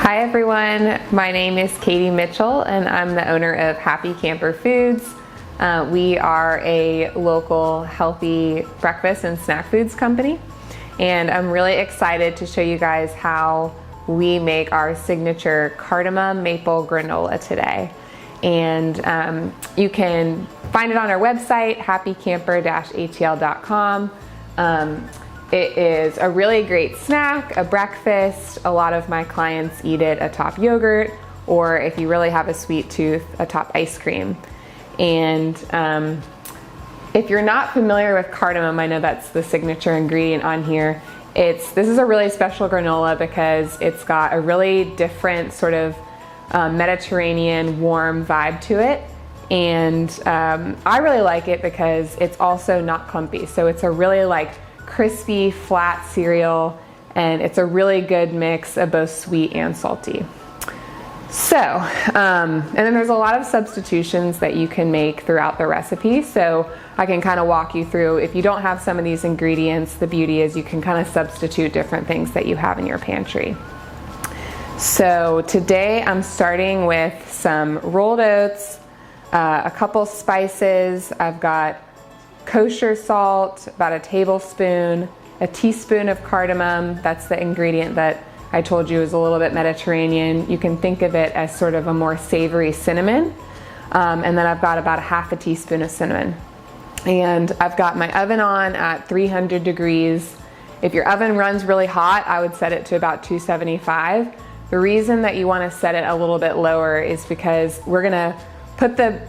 Hi everyone, my name is Katie Mitchell and I'm the owner of Happy Camper Foods. We are a local healthy breakfast and snack foods company, and I'm really excited to show you guys how we make our signature cardamom maple granola today. And you can find it on our website, happycamper-atl.com. It is a really great snack, a breakfast. A lot of my clients eat it atop yogurt, or if you really have a sweet tooth, atop ice cream. And if you're not familiar with cardamom, I know that's the signature ingredient on here. This is a really special granola because it's got a really different sort of Mediterranean warm vibe to it. And I really like it because it's also not clumpy. So it's a really crispy, flat cereal, and it's a really good mix of both sweet and salty. So, and then there's a lot of substitutions that you can make throughout the recipe. So I can kind of walk you through, if you don't have some of these ingredients, the beauty is you can kind of substitute different things that you have in your pantry. So today I'm starting with some rolled oats, a couple spices. I've got kosher salt, about a tablespoon, a teaspoon of cardamom. That's the ingredient that I told you is a little bit Mediterranean. You can think of it as sort of a more savory cinnamon. And then I've got about a half a teaspoon of cinnamon. And I've got my oven on at 300 degrees. If your oven runs really hot, I would set it to about 275. The reason that you want to set it a little bit lower is because we're gonna put the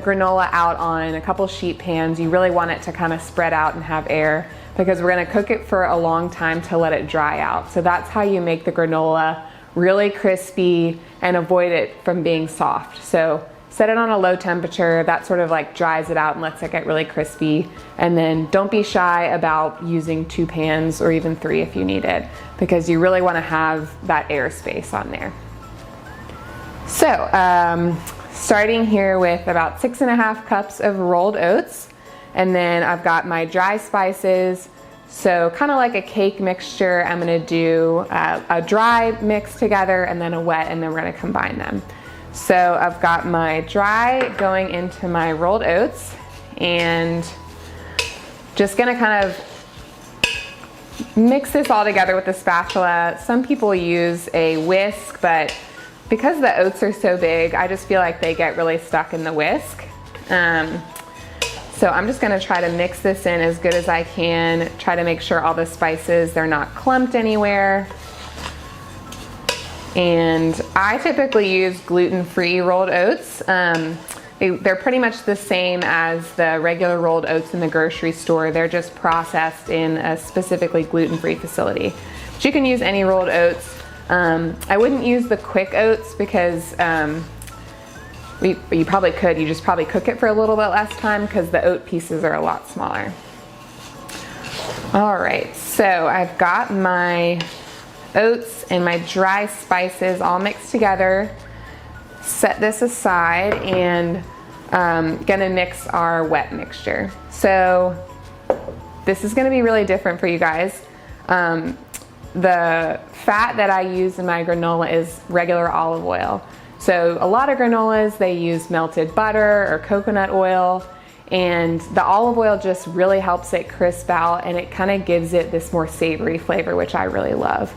granola out on a couple sheet pans. You really want it to kind of spread out and have air, because we're gonna cook it for a long time to let it dry out. So that's how you make the granola really crispy and avoid it from being soft. So set it on a low temperature, that sort of dries it out and lets it get really crispy. And then don't be shy about using 2 pans or even 3 if you need it, because you really wanna have that air space on there. So, starting here with about 6.5 cups of rolled oats. And then I've got my dry spices. So kind of like a cake mixture, I'm gonna do a dry mix together and then a wet, and then we're gonna combine them. So I've got my dry going into my rolled oats, and just gonna kind of mix this all together with a spatula. Some people use a whisk, but because the oats are so big, I just feel like they get really stuck in the whisk. So I'm just gonna try to mix this in as good as I can, try to make sure all the spices, they're not clumped anywhere. And I typically use gluten-free rolled oats. They're pretty much the same as the regular rolled oats in the grocery store. They're just processed in a specifically gluten-free facility. But you can use any rolled oats. I wouldn't use the quick oats because you probably could. You just probably cook it for a little bit less time because the oat pieces are a lot smaller. All right, so I've got my oats and my dry spices all mixed together. Set this aside, and gonna mix our wet mixture. So this is gonna be really different for you guys. The fat that I use in my granola is regular olive oil. So a lot of granolas, they use melted butter or coconut oil, and the olive oil just really helps it crisp out, and it kind of gives it this more savory flavor, which I really love.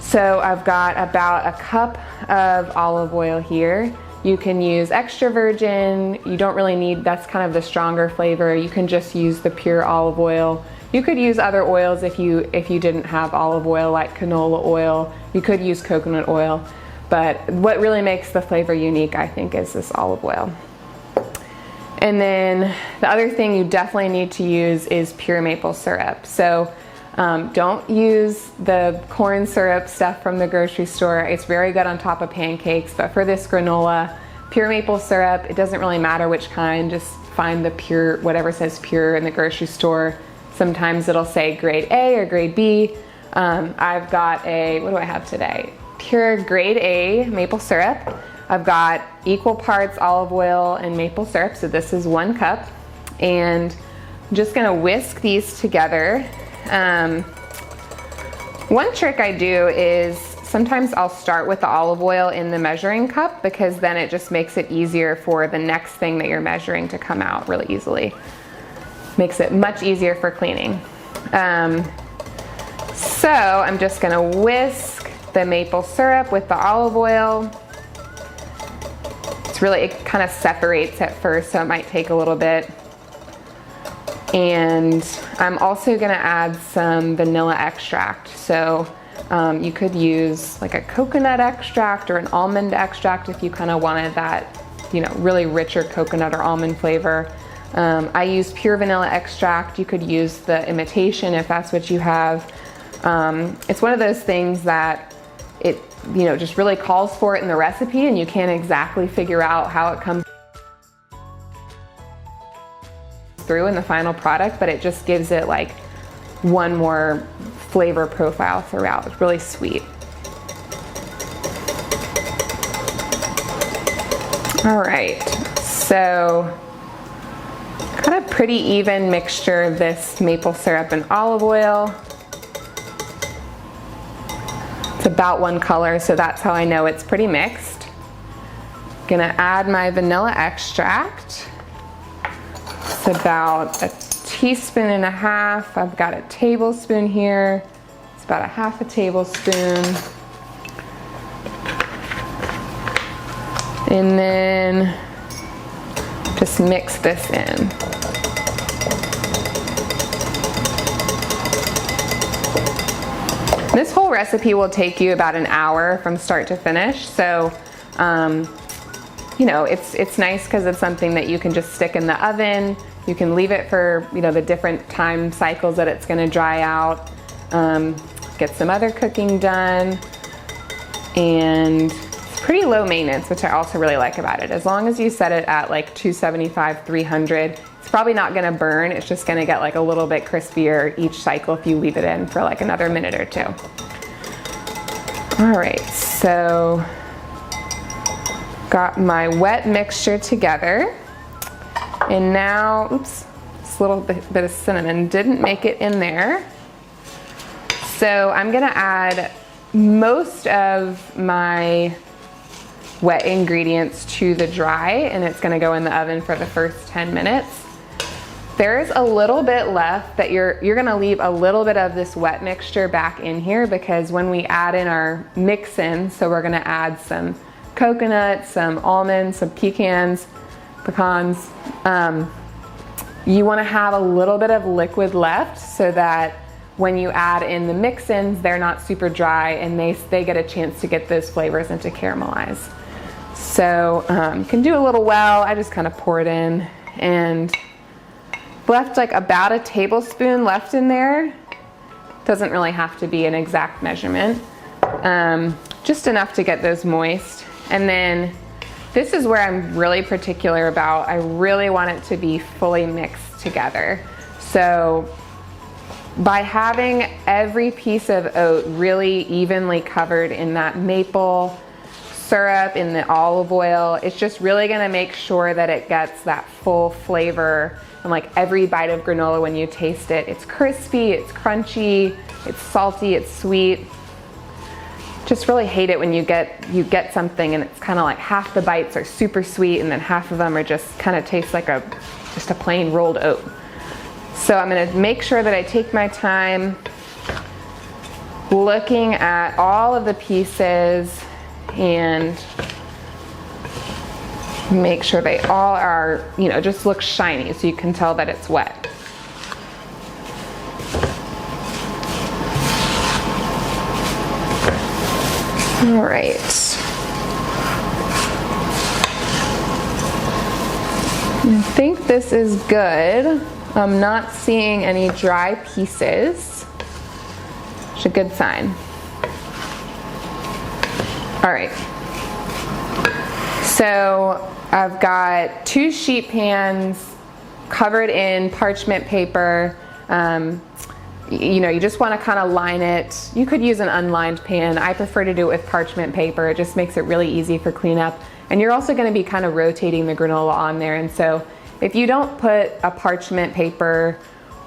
So I've got about a cup of olive oil here. You can use extra virgin. You don't really need, that's kind of the stronger flavor. You can just use the pure olive oil. You could use other oils if you didn't have olive oil, like canola oil. You could use coconut oil, but what really makes the flavor unique, I think, is this olive oil. And then the other thing you definitely need to use is pure maple syrup. So don't use the corn syrup stuff from the grocery store. It's very good on top of pancakes, but for this granola, pure maple syrup, it doesn't really matter which kind, just find the pure, whatever says pure in the grocery store. Sometimes it'll say grade A or grade B. I've got what do I have today? Pure grade A maple syrup. I've got equal parts olive oil and maple syrup, so this is 1 cup. And I'm just gonna whisk these together. One trick I do is sometimes I'll start with the olive oil in the measuring cup because then it just makes it easier for the next thing that you're measuring to come out really easily. Makes it much easier for cleaning. So I'm just gonna whisk the maple syrup with the olive oil. It kind of separates at first, so it might take a little bit. And I'm also gonna add some vanilla extract. So you could use like a coconut extract or an almond extract if you kind of wanted that, you know, really richer coconut or almond flavor. I use pure vanilla extract. You could use the imitation if that's what you have. It's one of those things that it, you know, just really calls for it in the recipe and you can't exactly figure out how it comes through in the final product, but it just gives it like one more flavor profile throughout. It's really sweet. All right, so got a pretty even mixture of this maple syrup and olive oil. It's about one color, so that's how I know it's pretty mixed. Gonna add my vanilla extract. It's about a teaspoon and a half. I've got a tablespoon here. It's about a half a tablespoon. And then just mix this in. This whole recipe will take you about an hour from start to finish. So, you know, it's nice because it's something that you can just stick in the oven. You can leave it for, you know, the different time cycles that it's gonna dry out. Get some other cooking done. And it's pretty low maintenance, which I also really like about it. As long as you set it at like 275, 300, it's probably not gonna burn. It's just gonna get like a little bit crispier each cycle if you leave it in for like another minute or two. All right, so got my wet mixture together. And now, oops, this little bit of cinnamon didn't make it in there. So I'm gonna add most of my wet ingredients to the dry, and it's gonna go in the oven for the first 10 minutes. There's a little bit left that you're gonna leave a little bit of this wet mixture back in here because when we add in our mix-in, so we're gonna add some coconut, some almonds, some pecans, you wanna have a little bit of liquid left so that when you add in the mix-ins, they're not super dry and they get a chance to get those flavors and to caramelize. So you can do a little well. I just kind of pour it in and left like about a tablespoon left in there. Doesn't really have to be an exact measurement. Just enough to get those moist. And then this is where I'm really particular about. I really want it to be fully mixed together. So by having every piece of oat really evenly covered in that maple syrup, in the olive oil, it's just really gonna make sure that it gets that full flavor. And like every bite of granola, when you taste it, it's crispy, it's crunchy, it's salty, it's sweet. Just really hate it when you get something and it's kind of like half the bites are super sweet and then half of them are just kind of taste like just a plain rolled oat. So I'm gonna make sure that I take my time looking at all of the pieces and make sure they all are, you know, just look shiny so you can tell that it's wet. All right. I think this is good. I'm not seeing any dry pieces. It's a good sign. All right. So I've got 2 sheet pans covered in parchment paper. You know, you just want to kind of line it. You could use an unlined pan. I prefer to do it with parchment paper. It just makes it really easy for cleanup. And you're also going to be kind of rotating the granola on there. And so if you don't put a parchment paper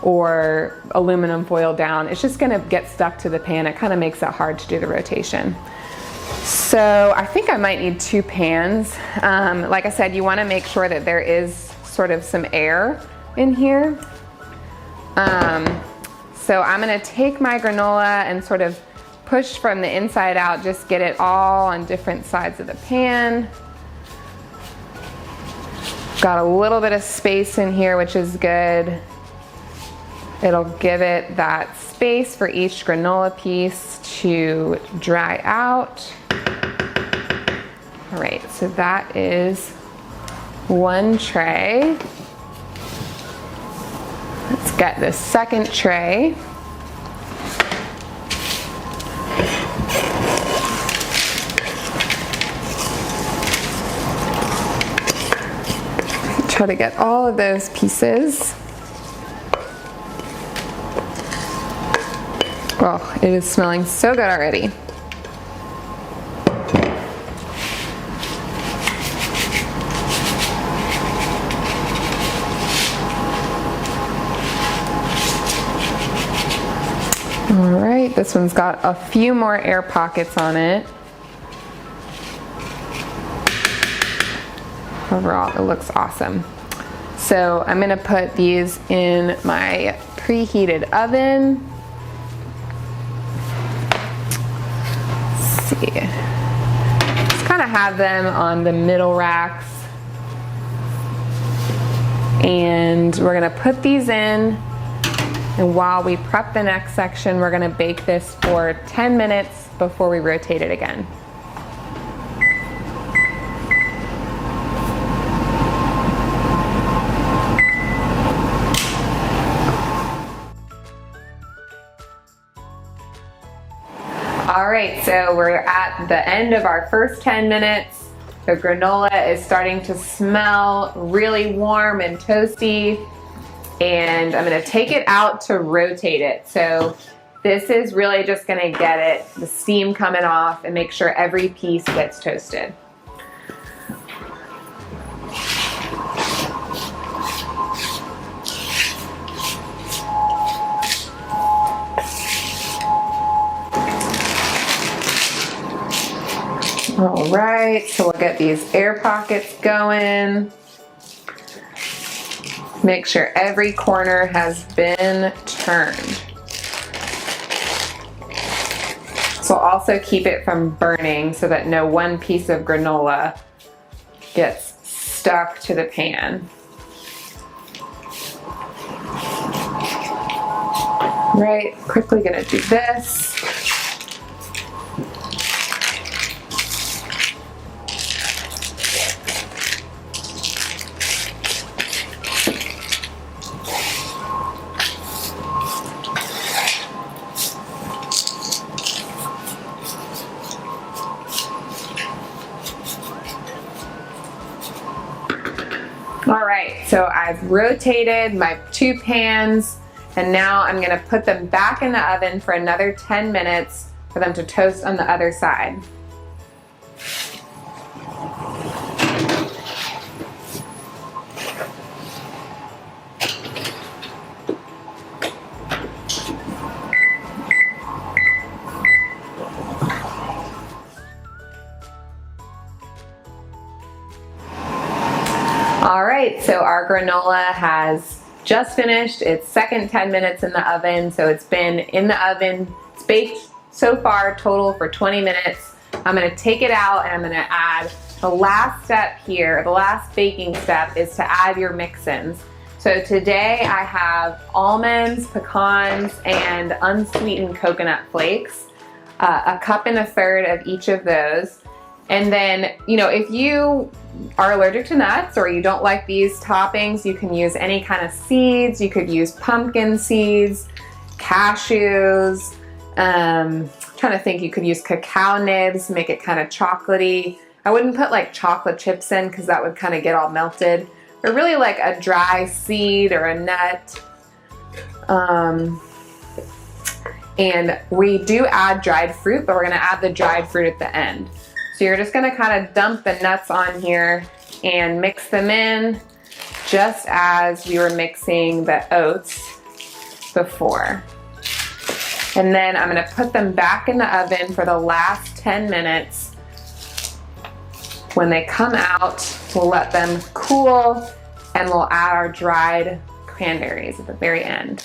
or aluminum foil down, it's just going to get stuck to the pan. It kind of makes it hard to do the rotation. So I think I might need 2 pans. Like I said, you want to make sure that there is sort of some air in here. So I'm going to take my granola and sort of push from the inside out, just get it all on different sides of the pan. Got a little bit of space in here, which is good. It'll give it that space for each granola piece to dry out. All right, so that is 1 tray. Let's get the second tray. Try to get all of those pieces. Oh, it is smelling so good already. All right, this one's got a few more air pockets on it. Overall, it looks awesome. So I'm gonna put these in my preheated oven. Let's see. Just kind of have them on the middle racks. And we're gonna put these in. And while we prep the next section, we're gonna bake this for 10 minutes before we rotate it again. All right, so we're at the end of our first 10 minutes. The granola is starting to smell really warm and toasty. And I'm gonna take it out to rotate it. So this is really just gonna get it, the steam coming off, and make sure every piece gets toasted. All right, so we'll get these air pockets going. Make sure every corner has been turned. So also keep it from burning so that no one piece of granola gets stuck to the pan. Right, quickly gonna do this. All right, so I've rotated my 2 pans, and now I'm gonna put them back in the oven for another 10 minutes for them to toast on the other side. All right, so our granola has just finished its second 10 minutes in the oven. So it's been in the oven, it's baked so far total for 20 minutes. I'm gonna take it out and I'm gonna add the last step here. The last baking step is to add your mix-ins. So today I have almonds, pecans, and unsweetened coconut flakes, a cup and a third of each of those. And then, if you are allergic to nuts or you don't like these toppings, you can use any kind of seeds. You could use pumpkin seeds, cashews. Trying to think, you could use cacao nibs, make it kind of chocolatey. I wouldn't put like chocolate chips in because that would kind of get all melted. But really like a dry seed or a nut. And we do add dried fruit, but we're gonna add the dried fruit at the end. So you're just gonna kind of dump the nuts on here and mix them in just as we were mixing the oats before. And then I'm gonna put them back in the oven for the last 10 minutes. When they come out, we'll let them cool and we'll add our dried cranberries at the very end.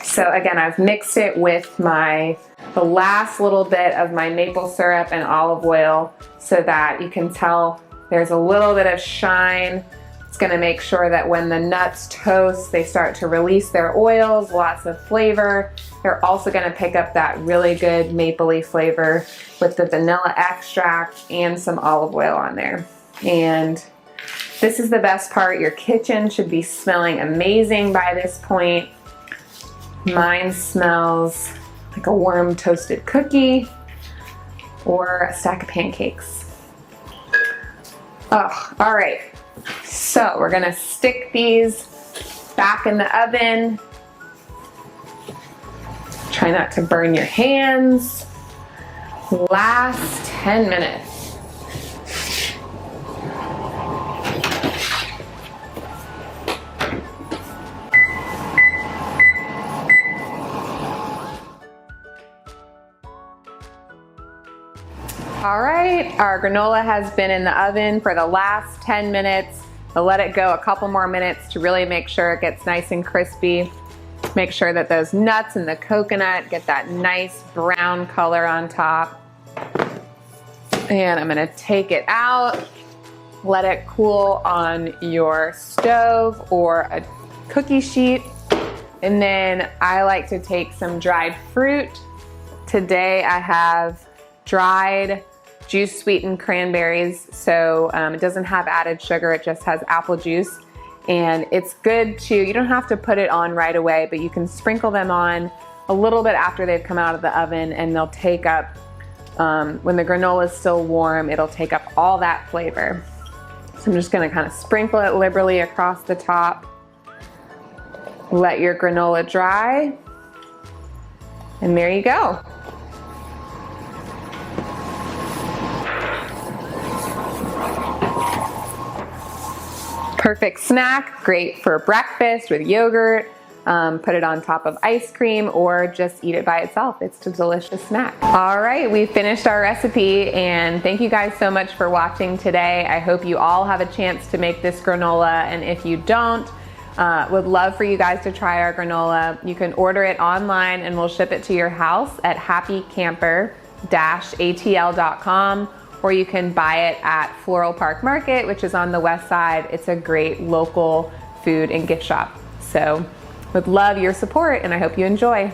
So again, I've mixed it with the last little bit of my maple syrup and olive oil so that you can tell there's a little bit of shine. It's gonna make sure that when the nuts toast, they start to release their oils, lots of flavor. They're also gonna pick up that really good mapley flavor with the vanilla extract and some olive oil on there. And this is the best part. Your kitchen should be smelling amazing by this point. Mine smells like a warm toasted cookie or a stack of pancakes. Oh, all right. So we're gonna stick these back in the oven. Try not to burn your hands. Last 10 minutes. All right, our granola has been in the oven for the last 10 minutes. I'll let it go a couple more minutes to really make sure it gets nice and crispy. Make sure that those nuts and the coconut get that nice brown color on top. And I'm gonna take it out, let it cool on your stove or a cookie sheet. And then I like to take some dried fruit. Today I have dried juice sweetened cranberries, so it doesn't have added sugar, it just has apple juice. And it's good to, you don't have to put it on right away, but you can sprinkle them on a little bit after they've come out of the oven, and they'll take up, when the granola is still warm, it'll take up all that flavor. So I'm just gonna kind of sprinkle it liberally across the top. Let your granola dry, and there you go. Perfect snack, great for breakfast with yogurt. Put it on top of ice cream or just eat it by itself. It's a delicious snack. All right, we finished our recipe, and thank you guys so much for watching today. I hope you all have a chance to make this granola, and if you don't, would love for you guys to try our granola. You can order it online and we'll ship it to your house at happycamper-atl.com. or you can buy it at Floral Park Market, which is on the west side. It's a great local food and gift shop. So would love your support, and I hope you enjoy.